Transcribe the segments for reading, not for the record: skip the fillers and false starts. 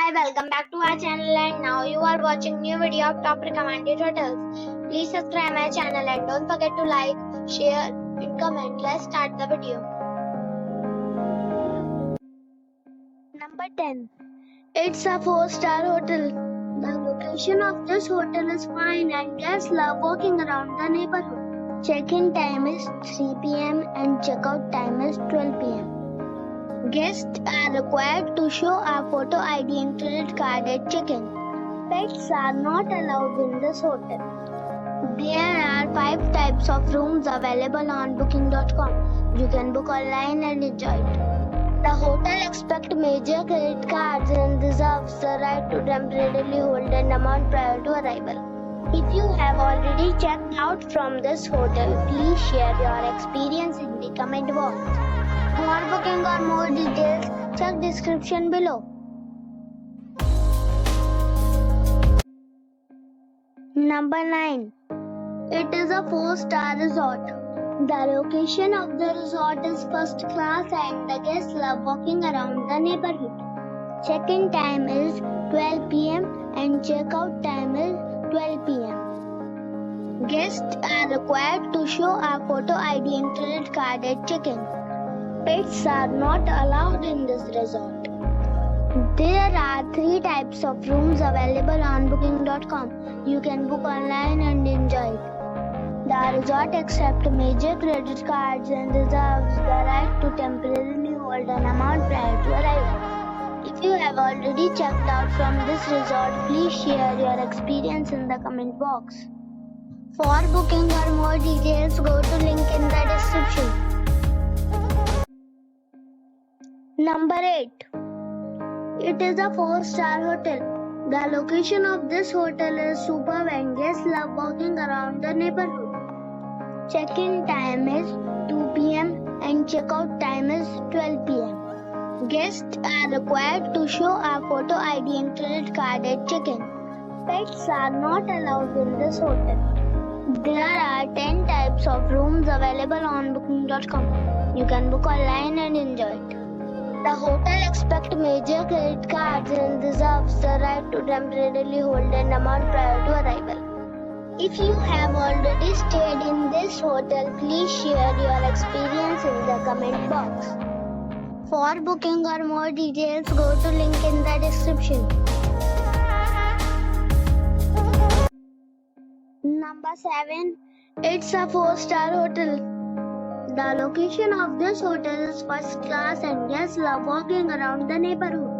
Hi, welcome back to our channel, and now you are watching new video of top recommended hotels. Please subscribe my channel and don't forget to like, share and comment. Let's start the video. Number 10. It's a 4-star hotel. The location of this hotel is fine and guests love walking around the neighborhood. Check-in time is 3 p.m. and check-out time is 12 p.m. Guests are required to show a photo ID and credit card at check-in. Pets are not allowed in this hotel. There are 5 types of rooms available on booking.com. You can book online and enjoy it. The hotel expects major credit cards and reserves the right to temporarily hold an amount prior to arrival. If you have already checked out from this hotel, please share your experience in the comment box. For booking or more details, check description below. Number 9. It is a 4-star resort. The location of the resort is first class and the guests love walking around the neighborhood. Check-in time is 12 p.m. and check-out time is 12 p.m. Guests are required to show a photo ID and credit card at check-in. Pets are not allowed in this resort. There are 3 types of rooms available on booking.com. You can book online and enjoy it. The resort accepts major credit cards and reserves the right to temporarily hold an amount prior to arrival. If you have already checked out from this resort, please share your experience in the comment box. For booking or more details, go to link in the description. Number 8. It is a 4-star hotel. The location of this hotel is superb and guests love walking around the neighborhood. Check-in time is 2 p.m. and check-out time is 12 p.m. Guests are required to show a photo ID and credit card at check-in. Pets are not allowed in this hotel. There are 10 types of rooms available on booking.com. You can book online and enjoy it. The hotel expects major credit cards and reserves the right to temporarily hold an amount prior to arrival. If you have already stayed in this hotel, please share your experience in the comment box. For booking or more details, go to link in the description. Number 7. It's a 4-star hotel. The location of this hotel is first class and guests love walking around the neighborhood.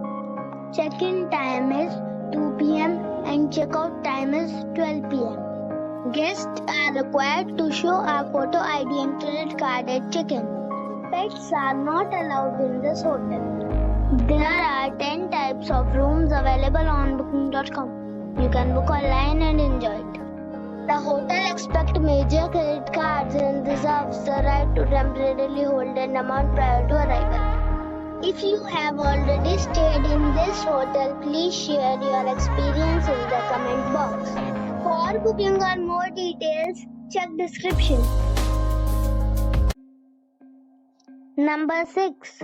Check-in time is 2 p.m. and check-out time is 12 p.m. Guests are required to show a photo ID and credit card at check-in. Pets are not allowed in this hotel. There are 10 types of rooms available on booking.com. You can book online and enjoy it. The hotel expects major credit cards and reserves the right to temporarily hold an amount prior to arrival. If you have already stayed in this hotel, please share your experience in the comment box. For booking or more details, check description. Number 6.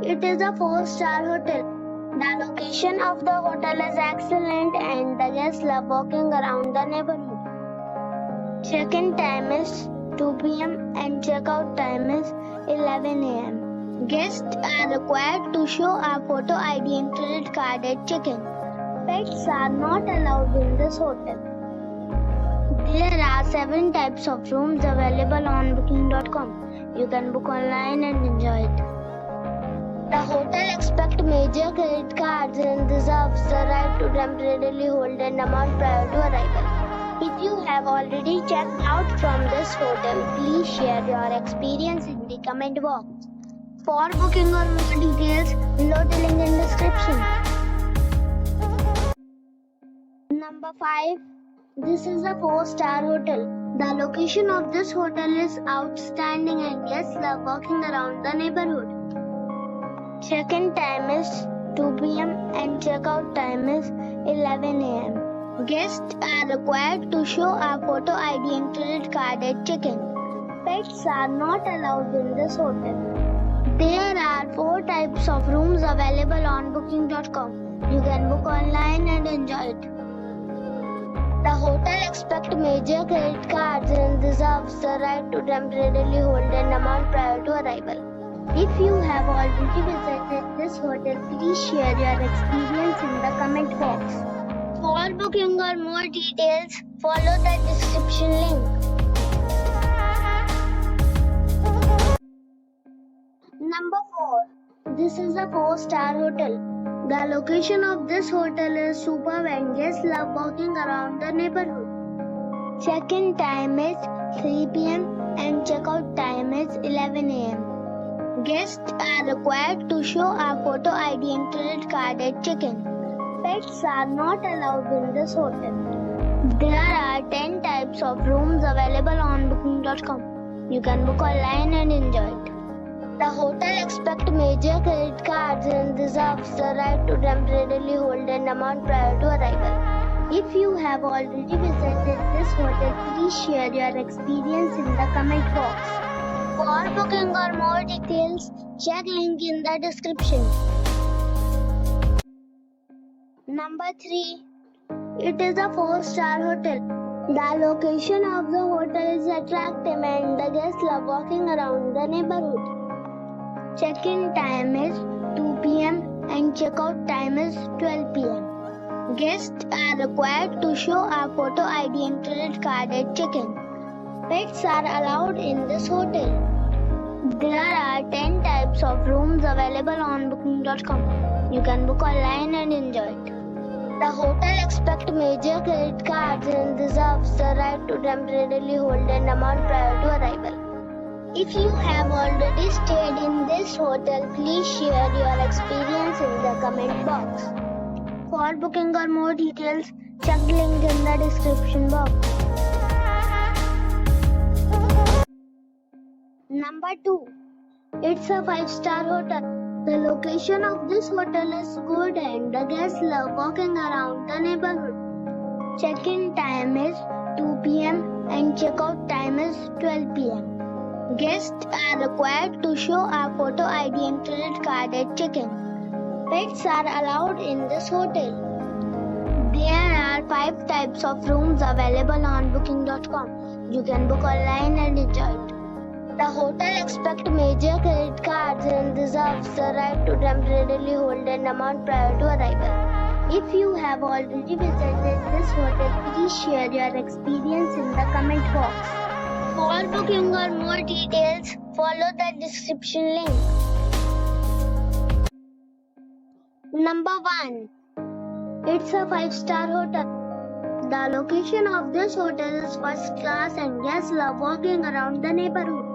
It is a 4-star hotel. The location of the hotel is excellent and the guests love walking around the neighborhood. Check-in time is 2 p.m. and check-out time is 11 a.m. Guests are required to show a photo ID and credit card at check-in. Pets are not allowed in this hotel. There are 7 types of rooms available on booking.com. You can book online and enjoy it. The hotel expects major credit cards and reserves the right to temporarily hold an amount prior to arrival. If you have already checked out from this hotel, please share your experience in the comment box. For booking or more details, below the link in description. Number 5. This is a 4-star hotel. The location of this hotel is outstanding and guests love walking around the neighborhood. Check-in time is 2 p.m. and check-out time is 11 a.m. Guests are required to show a photo ID and credit card at check-in. Pets are not allowed in this hotel. There are 4 types of rooms available on booking.com. You can book online and enjoy it. The hotel expects major credit cards and reserves the right to temporarily hold an amount prior to arrival. If you have already visited this hotel, please share your experience in the comment box. For booking or more details, follow the description link. Number 4. This is a 4-star hotel. The location of this hotel is superb and guests love walking around the neighborhood. Check-in time is 3 p.m. and check-out time is 11 a.m. Guests are required to show a photo ID and credit card at check-in. Pets are not allowed in this hotel. There are 10 types of rooms available on booking.com. You can book online and enjoy it. The hotel expects major credit cards and reserves the right to temporarily hold an amount prior to arrival. If you have already visited this hotel, please share your experience in the comment box. For booking or more details, check link in the description. Number 3. It is a 4-star hotel. The location of the hotel is attractive and the guests love walking around the neighborhood. Check-in time is 2 p.m. and check-out time is 12 p.m. Guests are required to show a photo ID and credit card at check-in. Pets are allowed in this hotel. There are 10 types of rooms available on booking.com. You can book online and enjoy it. The hotel expects major credit cards and reserves the right to temporarily hold an amount prior to arrival. If you have already stayed in this hotel, please share your experience in the comment box. For booking or more details, check the link in the description box. Number 2. It's a 5-star hotel. The location of this hotel is good and the guests love walking around the neighborhood. Check-in time is 2 p.m. and check-out time is 12 p.m. Guests are required to show a photo ID and credit card at check-in. Pets are allowed in this hotel. There are 5 types of rooms available on booking.com. You can book online and enjoy it. The hotel expects major credit cards and reserves the right to temporarily hold an amount prior to arrival. If you have already visited this hotel, please share your experience in the comment box. For booking or more details, follow the description link. Number 1. It's a 5-star hotel. The location of this hotel is first class and guests love walking around the neighborhood.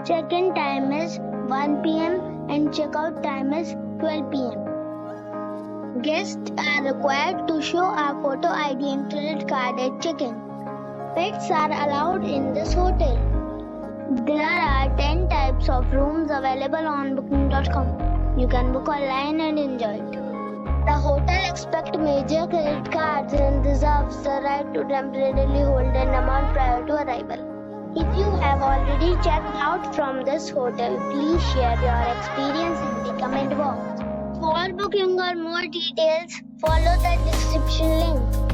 Check-in time is 1 p.m. and check-out time is 12 p.m. Guests are required to show a photo ID and credit card at check-in. Pets are allowed in this hotel. There are 10 types of rooms available on booking.com. You can book online and enjoy it. The hotel expects major credit cards and reserves the right to temporarily hold an amount prior to arrival. If you have already checked out from this hotel, please share your experience in the comment box. For booking or more details, follow the description link.